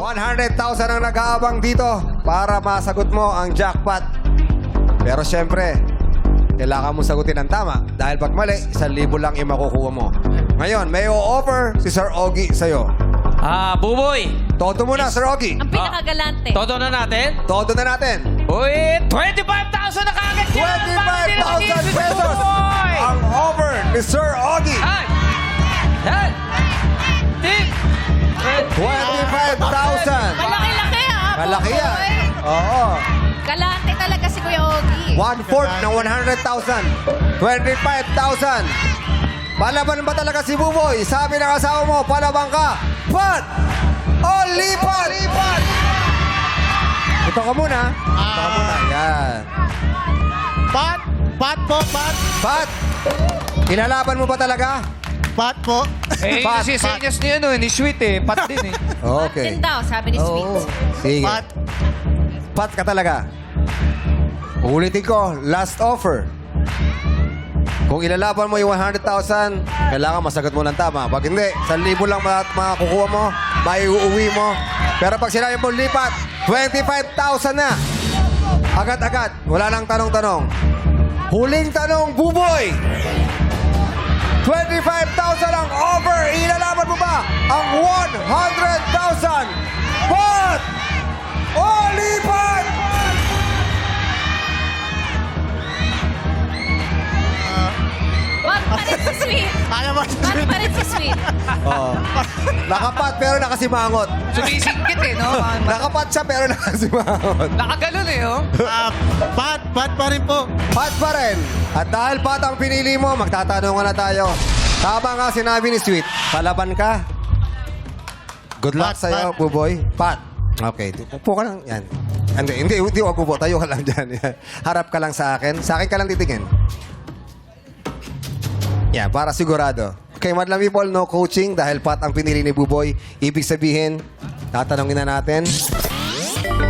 100,000 ang nag-aabang dito para masagot mo ang jackpot. Pero syempre, kailangan mo sagutin ang tama. Dahil pag mali, 1,000 lang yung makukuha mo. Ngayon, may o-offer si Sir Ogie sa'yo. Buboy. Todo muna, Sir Ogie. Ang pinakagalante. Todo na natin? Todo na natin. Uy, 25,000 na kagad yan! 25,000 pesos ang offer ni Sir Ogie. Ay! Yan! Tik! 25,000. Malaki-laki ah. Malaki yan. Buboy. Oo. Galante talaga si Kuya Ogie. 1/4 ng 100,000. 25,000. Palaban ba talaga si Buboy? Sabi ng asawa mo, palaban ka. Pat! O lipat! Lipat! Ito ka muna. Ito ka muna. Yan. Pat po, pat. Pat! Ilalaban mo ba talaga? Pat po. Eh, Pat, yung sisenyas ni, ni Sweet eh. Pat din eh. Okay. Din daw, sabi ni Sweet. Sige. Pat. Pat ka talaga. Ulitin ko, last offer. Kung ilalaban mo yung 100,000, kailangan masagot mo ng tama. Pag hindi, 1,000 lang makukuha mo, maiuwi mo. Pero pag sinabi mo lipat, 25,000 na. Agad-agad, wala nang tanong-tanong. Huling tanong, Buboy! 25,000 ang offer. Ilalaban mo ba ang 100,000? Pat! O lipat! Wag pa rin si Sweet. Kaya mo. Wag pa rin si Sweet. Oo. Nakapat pero nakasimangot. Sumisingkit eh, no? Nakapat siya pero nakasimangot. Nakaganon eh, oh. Pat pa rin po. Pat pa rin. At dahil pat ang pinili mo, magtatanungan na tayo. Tama nga sinabi ni Sweet. Palaban ka. Good luck Pat, sa'yo, Pat. Buboy. Pat. Okay. Upo ka lang. Yan. Hindi wag upo. Tayo ka lang dyan. Yan. Harap ka lang sa akin. Sa akin ka lang titingin. Yan, para sigurado. Okay, madlang people, no coaching dahil pat ang pinili ni Buboy. Ibig sabihin, tatanungin na natin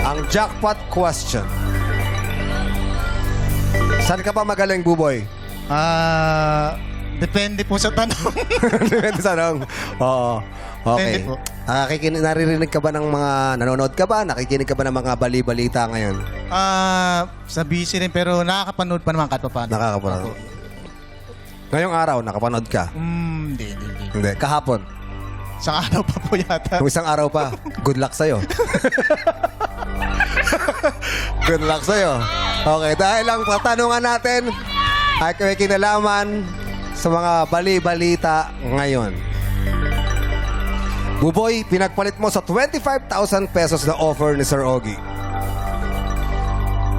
ang jackpot question. Saan ka pa magaling, Buboy? Depende po sa tanong. Depende sa tanong. Oo. Okay. Depende po. Naririnig ka ba ng mga, nanonood ka ba? Nakikinig ka ba ng mga bali-balita ngayon? Sa busy rin pero nakakapanood pa naman kahit pa paano. Nakakapanood. Ngayong araw, nakapanood ka? Hindi. Hindi. Kahapon. Sa araw pa po yata. Kung isang araw pa, good luck sa'yo. Good luck sa'yo. Okay, dahil ang katanungan natin ay may kinalaman sa mga bali-balita ngayon. Buboy, pinagpalit mo sa 25,000 pesos na offer ni Sir Ogie.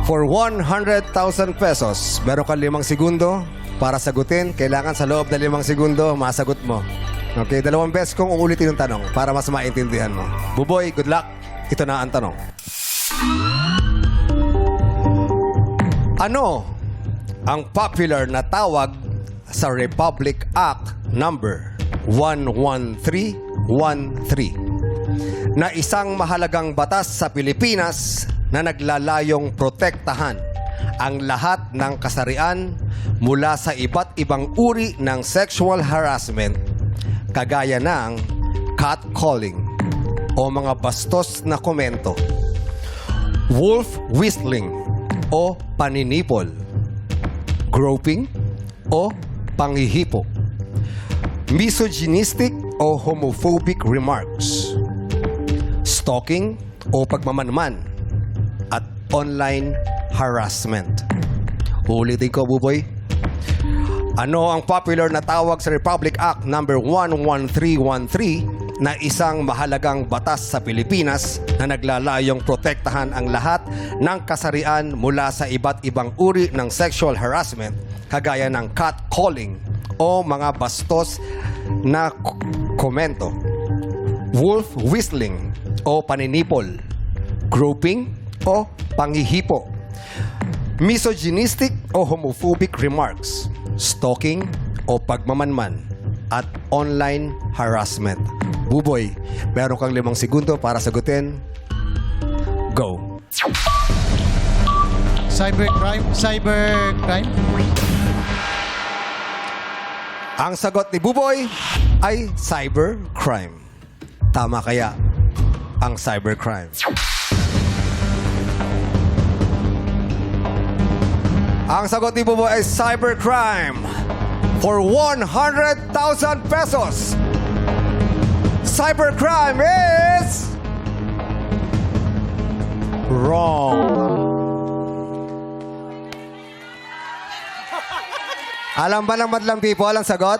For 100,000 pesos, meron ka 5 segundo para sagutin. Kailangan sa loob na 5 segundo, masagot mo. Okay, 2 beses kong uulitin yung tanong para mas maintindihan mo. Buboy, good luck. Ito na ang tanong. Ano ang popular na tawag sa Republic Act number 11313 na isang mahalagang batas sa Pilipinas na naglalayong protektahan ang lahat ng kasarian mula sa iba't ibang uri ng sexual harassment kagaya ng catcalling o mga bastos na komento, wolf whistling o paninipol, groping o panghihipo, misogynistic o homophobic remarks, stalking o pagmamanman, at online harassment. Ulitin ko, Buboy. Ano ang popular na tawag sa Republic Act number 11313 na isang mahalagang batas sa Pilipinas na naglalayong protektahan ang lahat ng kasarian mula sa iba't ibang uri ng sexual harassment kagaya ng catcalling o mga bastos na komento, wolf whistling o paninipol, groping o panghihipo, misogynistic o homophobic remarks, stalking o pagmamanman, at online harassment. Buboy, meron kang 5 segundo para sagutin. Go. Cybercrime. Ang sagot ni Buboy ay cybercrime. Tama kaya ang cybercrime? Ang sagot ni Buboy ay cybercrime for 100,000 pesos. Cybercrime is wrong. Alam ba ng madlang people ang sagot?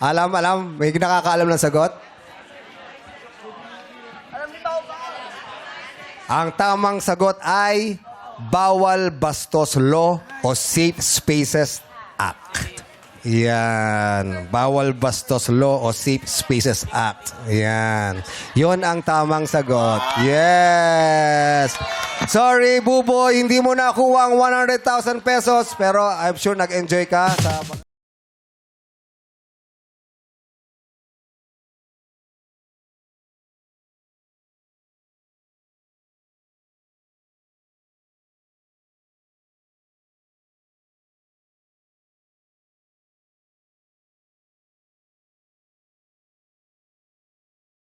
Alam. May nakakaalam ng sagot? Ang tamang sagot ay Bawal Bastos Law o Safe Spaces Act. Yan. Bawal Bastos Law o Safe Spaces Act. Yan. Yon ang tamang sagot. Yes! Sorry, Buboy, hindi mo nakuha ang 100,000 pesos, pero I'm sure nag-enjoy ka sa...